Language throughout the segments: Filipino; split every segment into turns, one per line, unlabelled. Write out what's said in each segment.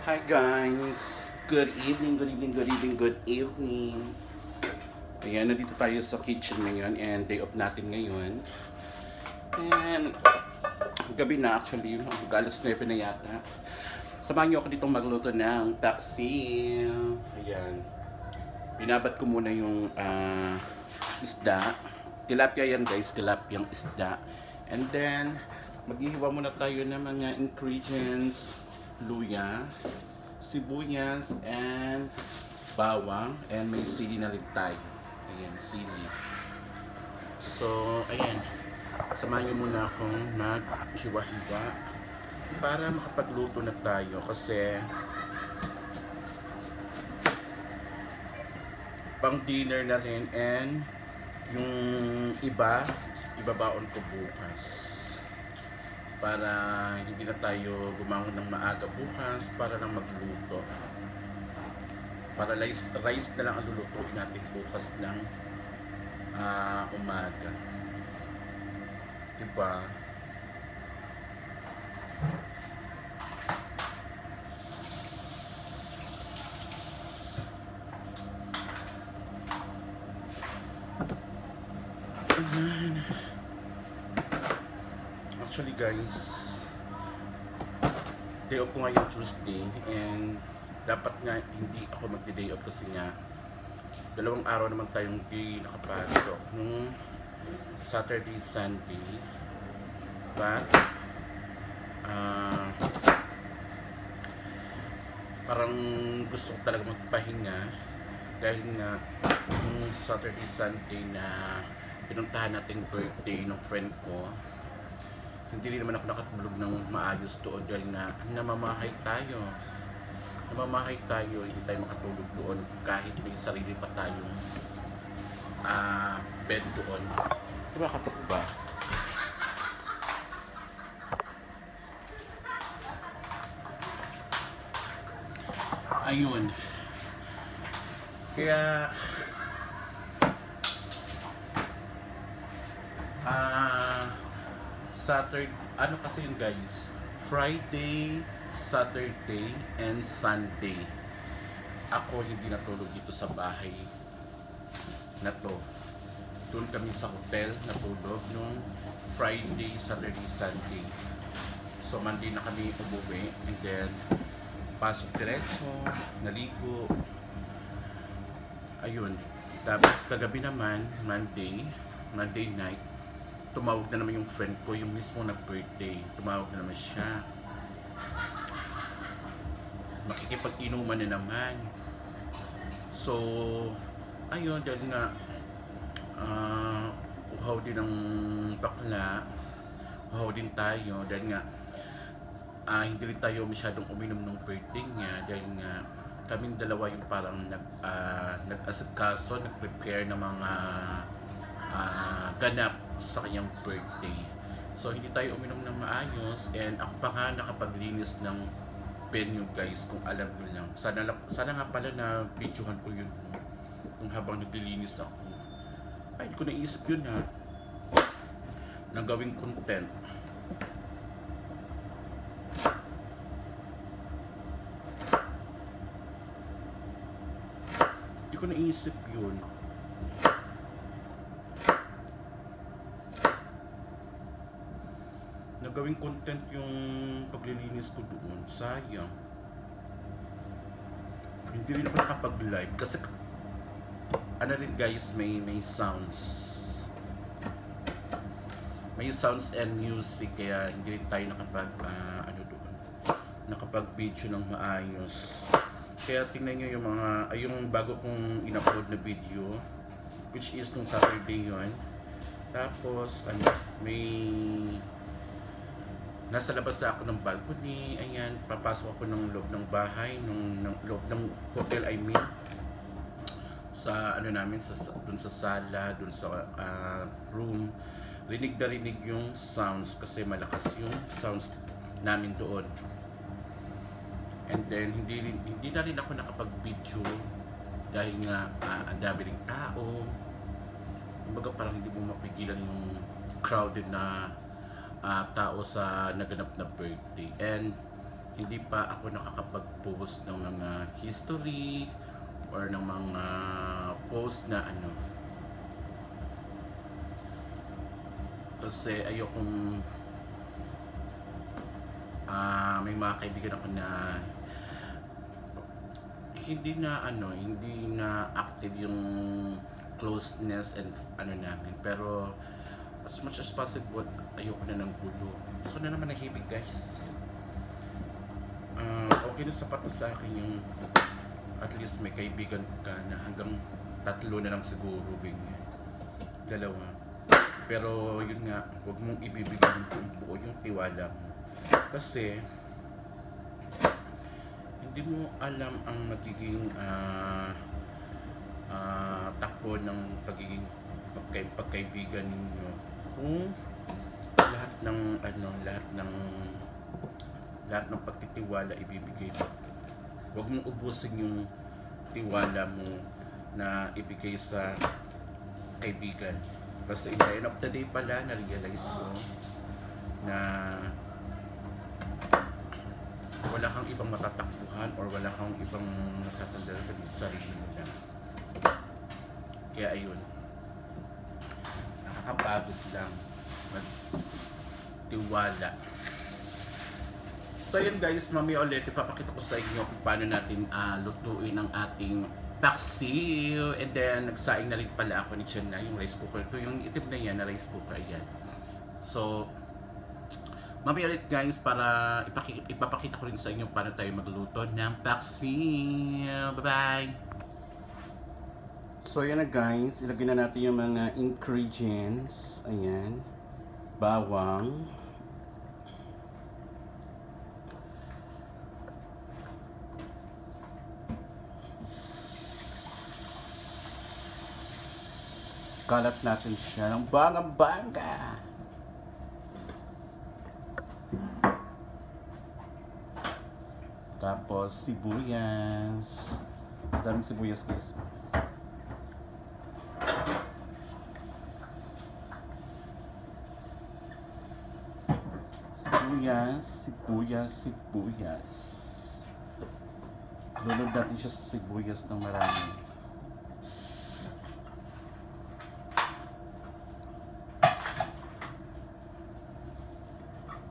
Hi guys! Good evening, good evening, good evening, good evening. Ayan, nandito tayo sa kitchen ngayon and day off natin ngayon. And gabi na actually, alas 9 na yata. Samahan niyo ako dito magluto ng taksil. Ayan. Binabat ko muna yung isda. Tilapia yan guys, tilapia yung isda. And then, maghihiwa muna tayo ng mga ingredients. Luya, sibuyas, and bawang, and may sili na rin tayo. Ayan, sili. So, ayan. Samahan niyo muna akong maghiwa-hiwa para makapagluto na tayo kasi pang dinner na rin, and yung ibabaon ko bukas para hindi na tayo gumangon ng maaga bukas para lang magluto. Para rice na lang ang lulutuin natin bukas ng umaga. Diba? Actually guys, day off ko ngayon Tuesday, and dapat nga hindi ako magdi-day off kasi nga dalawang araw naman tayong di nakapasok nung Saturday, Sunday. But parang gusto ko talaga magpahinga dahil nga nung Saturday, Sunday na pinuntahan natin birthday ng friend ko, hindi rin naman ako nakatulog ng maayos doon dahil nga namamahay tayo, hindi tayo makatulog doon kahit may sarili pa tayong bed doon. Diba katok ba? Ayun. Kaya Saturday, ano kasi yun guys, Friday, Saturday, and Sunday ako hindi natulog dito sa bahay na to. Doon kami sa hotel natulog nung Friday, Saturday, Sunday. So Monday na kami umuwi, and then pasok diretso, naligo. Ayun. Tapos kagabi naman, Monday night, tumawag na naman yung friend ko, yung mismo nag-birthday. Tumawag na naman siya. Makikipag-inuman na naman. So, ayun, dahil nga uhaw din ng bakla, uhaw din tayo, dahil nga hindi rin tayo masyadong uminom ng birthday niya, dahil nga kaming dalawa yung parang nag-asikaso, nag-prepare ng mga ganap sa kanyang birthday. So hindi tayo uminom ng maayos, and ako pa nga nakapaglinis ng venue guys, kung alam nyo lang. Sana nga pala na videohan ko yun kung habang naglilinis ako. Ay, hindi ko naisip yun ha, na gawing content. Hindi ko naisip yun. Nagawing content yung paglilinis ko doon. Sayang. Hindi rin ako nakapag-live kasi ano rin guys, may sounds. May sounds and music, kaya hindi rin tayo nakapag-video ng maayos. Kaya tingnan nyo yung yung bago kong in-upload na video, which is nung Saturday yun. Tapos may nasa labas na ako ng balcony. Ayan, papasok ako ng loob ng bahay, ng loob ng hotel, I mean. Sa namin, dun sa sala, dun sa room. Rinig na rinig yung sounds kasi malakas yung sounds namin doon. And then, hindi na rin ako nakapag-video dahil nga ang dami ring tao. Kumbaga parang hindi mo mapigilan yung crowded na tao sa naganap na birthday. And hindi pa ako nakakapag-post ng mga history or ng mga post na ano. Kasi ayokong may mga kaibigan ako na hindi na active yung closeness and ano namin, pero as much as possible ayoko na ng gulo. So na naman nahibig, guys. Okay na sapat na sa akin yung at least may kaibigan ka na hanggang 3 na lang siguro, ganyan, 2. Pero yun nga, huwag mong ibibigay yung buo yung tiwala mo, kasi hindi mo alam ang magiging takbo ng pagiging pagkaibigan ninyo kung lahat ng pagtitiwala ibibigay mo. Huwag mong ubusin yung tiwala mo na ibigay sa kaibigan. Kasi in the end of the day pala, na-realize ko na wala kang ibang matatakbuhan or wala kang ibang masasandalan kundi sarili mo lang. Kaya ayun, nakakapagod lang magtiwala. So yun guys, mamaya ulit ipapakita ko sa inyo kung paano natin lutuin ang ating paksiw. And then nagsaing na rin pala ako ni Chen na yung rice cooker. Ito yung itim na yan na rice cooker yan. So mamaya ulit guys, para ipapakita ko rin sa inyo paano tayo magluto ng paksiw. Bye bye! So yan na guys, ilagay na natin yung mga ingredients. Ayan, bawang, kalat natin siya ng banga-banga. Tapos sibuyas. Daming sibuyas guys. Sibuyas. Lulod natin siya sa sibuyas ng marami.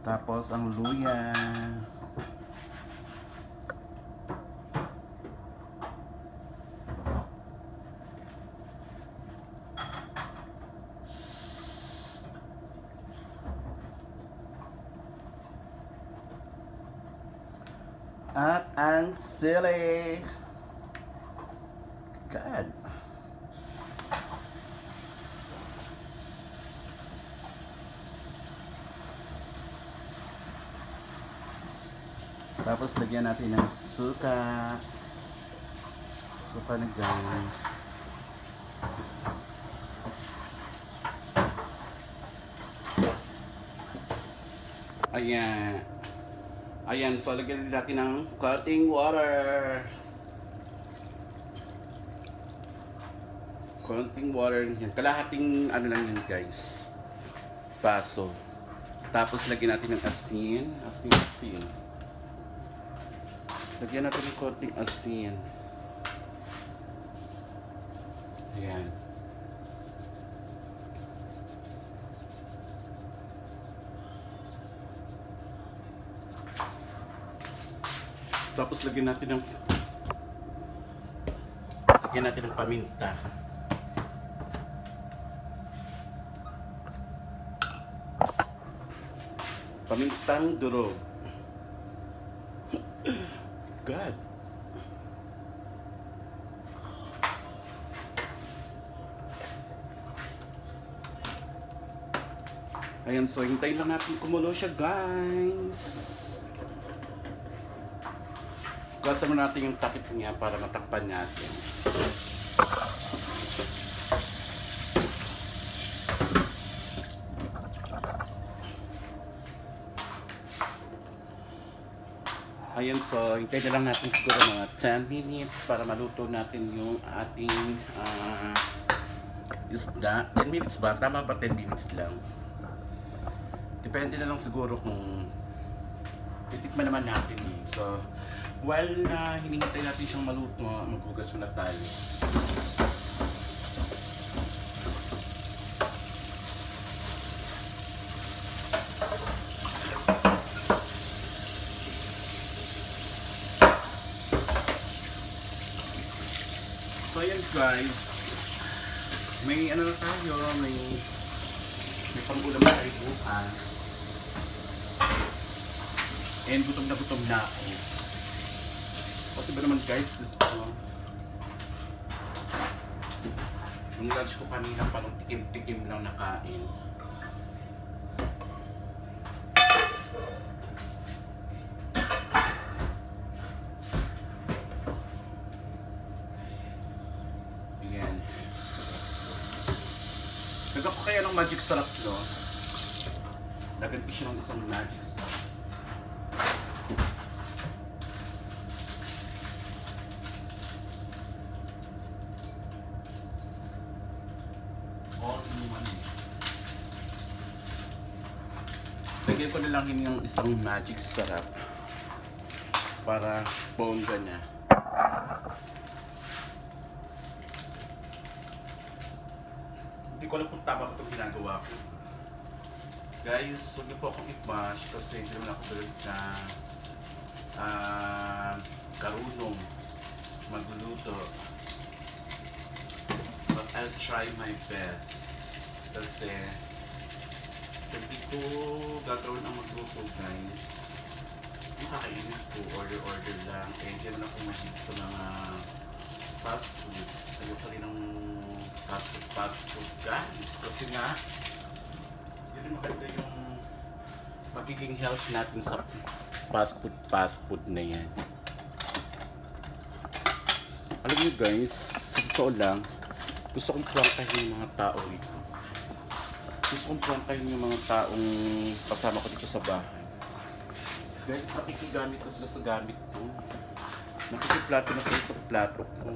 Tapos ang luya. At ang sili. God. Tapos lagyan natin ng suka. Suka na guys. Ayan. Ayan, so lagyan natin ng cooking water. Konting water yan. Kalahating ano lang yan guys, baso. Tapos lagyan natin ng asin. Asin. Lagyan natin ng konting asin. Ayan. Tapos lagyan natin ng paminta. Pamintang durog. God. Ayan, so hintayin lang natin kumulo siya guys. Gasan mo natin yung takip niya para matakpan natin. Ayan, so hintayin na lang natin siguro mga 10 minutes para maluto natin yung ating isda. 10 minutes ba? Tama ba 10 minutes lang? Depende na lang siguro kung titikman naman natin eh. So, while hinihintay natin siyang maluto, maghugas muna tayo. So ayan guys, may ano na tayo, may pang-ulam na tayo bukas. And gutom na ako. Kasi ba naman guys, gusto yung lunch ko kanina parang tikim-tikim lang nakain. Ayan. Lagyan ko kaya ng magic sarap, no? Lagyan ko siya ng isang magic sarap. Lagyan ko na lang yung isang magic sarap para bongga na. Hindi ko alam kung tama ko itong ginagawa ko. Guys, huwag niyo po akong i-bash kasi hindi naman ako galit na karunong magluluto. But I'll try my best. Kasi hindi ko gagawin ang magluto guys. Makakainit ko, order lang. Kaya hindi naman ako mahilig sa mga fast food. Ayoko rin ng fast food guys. Kasi nga, hindi rin maganda yung magiging health natin sa fast food na yan. Alam niyo guys, sa totoo lang, gusto kong prangkahin yung mga tao dito. Gusto kong prangkahin yung mga taong kasama ko dito sa bahay. Guys, nakikigamit na sila sa gamit ko. Nakikiplato na sila sa plato ko.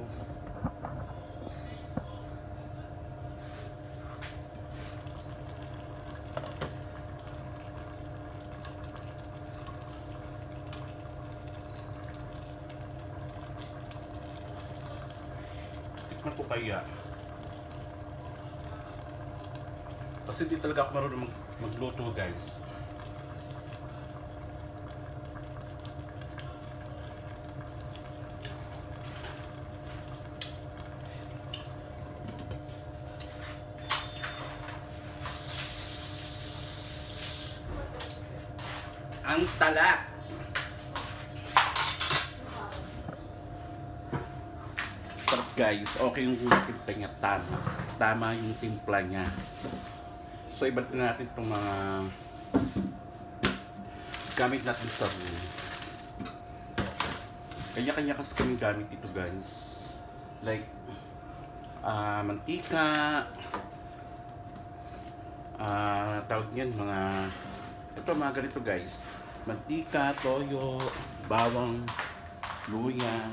Tikman ko kaya. Kasi hindi talaga ako marunong magluto guys. Ang tala. Sarap guys. Okay yung timpla niya. Tama yung timpla niya. So ibalik na natin itong mga gamit natin sa room. Kanya-kanya kasi kami gamit ito guys. Like mantika, tawag niyan mga ganito guys. Mantika, toyo, bawang, luya.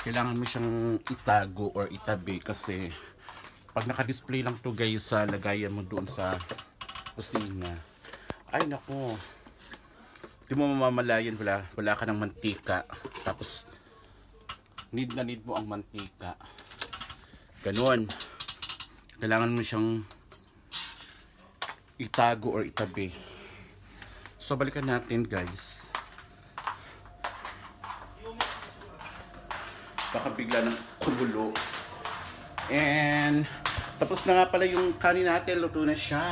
Kailangan mo siyang itago or itabi kasi pag naka-display lang to guys sa lagayan mo doon sa kusina, ay naku, di mo mamamalayan, wala ka ng mantika, tapos need mo ang mantika. Ganon, kailangan mo siyang itago or itabi. So balikan natin guys. Baka bigla ng kumulo. And tapos na nga pala yung kanin natin, luto na siya.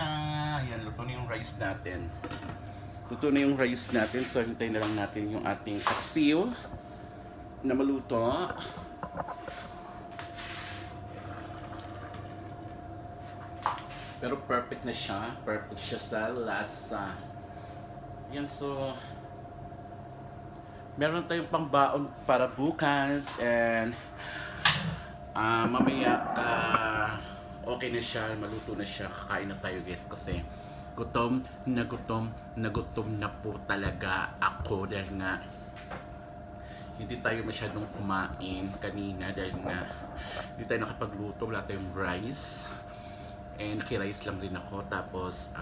Ayan, luto na yung rice natin. Luto na yung rice natin. So hintayin na lang natin yung ating paksiw na maluto. Pero perfect na siya. Perfect siya sa lasa. Yan, so meron tayong pangbaon para bukas. And mamaya okay na siya, maluto na siya, kakain na tayo guys. Kasi gutom na po talaga ako. Dahil nga hindi tayo masyadong kumain kanina. Dahil nga hindi tayo nakapagluto, wala tayong rice. And naki-rice lang din ako. Tapos,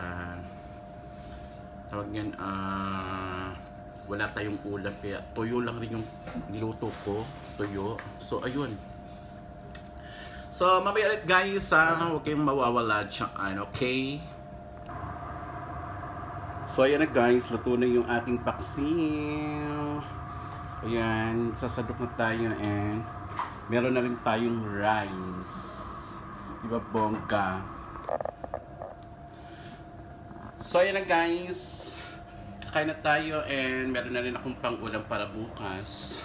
tawag niyan, wala tayong ulam. Kaya tuyo lang rin yung niluto ko. Tuyo. So, ayun. So, mamaya ulit guys, huwag kayong mawawala dyan, okay? So, ayan na guys, luto na yung ating paksiw. Ayan, sasadok na tayo and meron na rin tayong rice. Diba, bongga? So, ayan na guys. Kakain na tayo and meron na rin akong pang-ulam para bukas.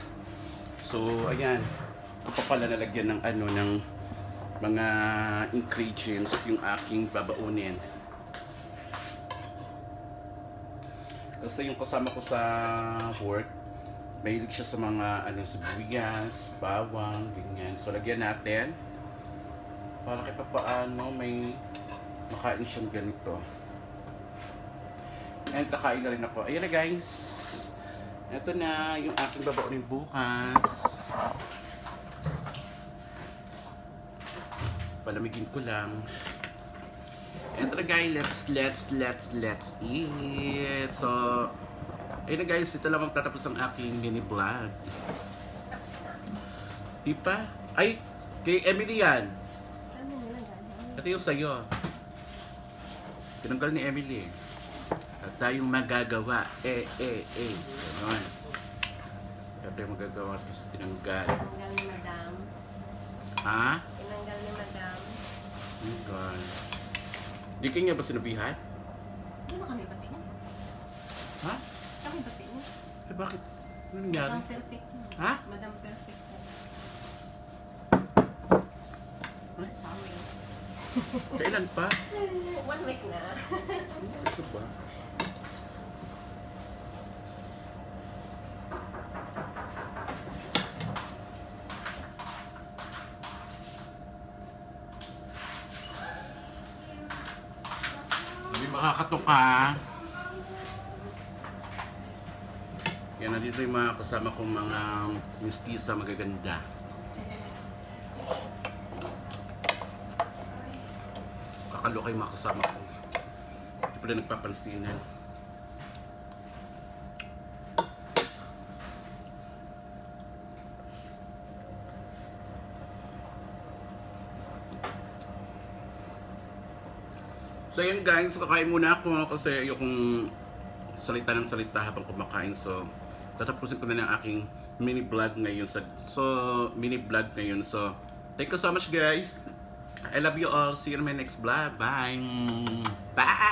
So, ayan. Ito pa pala nalagyan ng ng mga ingredients yung aking babaunin. Kasi yung kasama ko sa work, mahilig siya sa mga sibuyas, bawang, ganyan. So, lagyan natin. Para kahit paano may makain siyang ganito. And kakain na rin ako. Ayan na guys. Ito na yung aking babaunin bukas. Palamigin ko lang. Ito na guys. Let's eat. So, ayun na guys. Ito lang magtatapos ang aking mini vlog. Diba? Ay! Kay Emily yan. Ito yung sa'yo. Tinanggal ni Emily. At tayong magagawa. Ganon. Ito yung magagawa. Tapos tinanggal.
Tinanggal ni Madam.
Ha?
Tinanggal ni Madam.
Tinanggal. Di kayo nga ba sinabihan?
Hindi ba kami bati niya?
Ha?
Kami bati niya.
Eh bakit? Ano nangyari?
Madam perfect.
Ha?
Madam perfect.
Ay?
Sorry.
Kailan pa?
1 week na.
Ito ba? Hindi makakatuka. Yan, nandito yung mga kasama kong mga mistisa magaganda. Kakaloka yung mga kasama ko. Hindi pala nagpapansinan. So yun guys, kakain muna ako kasi ayokong salita ng salita habang kumakain. So tatapusin ko na ng aking mini vlog ngayon. So thank you so much guys. I love you all. See you in my next vlog. Bye. Bye.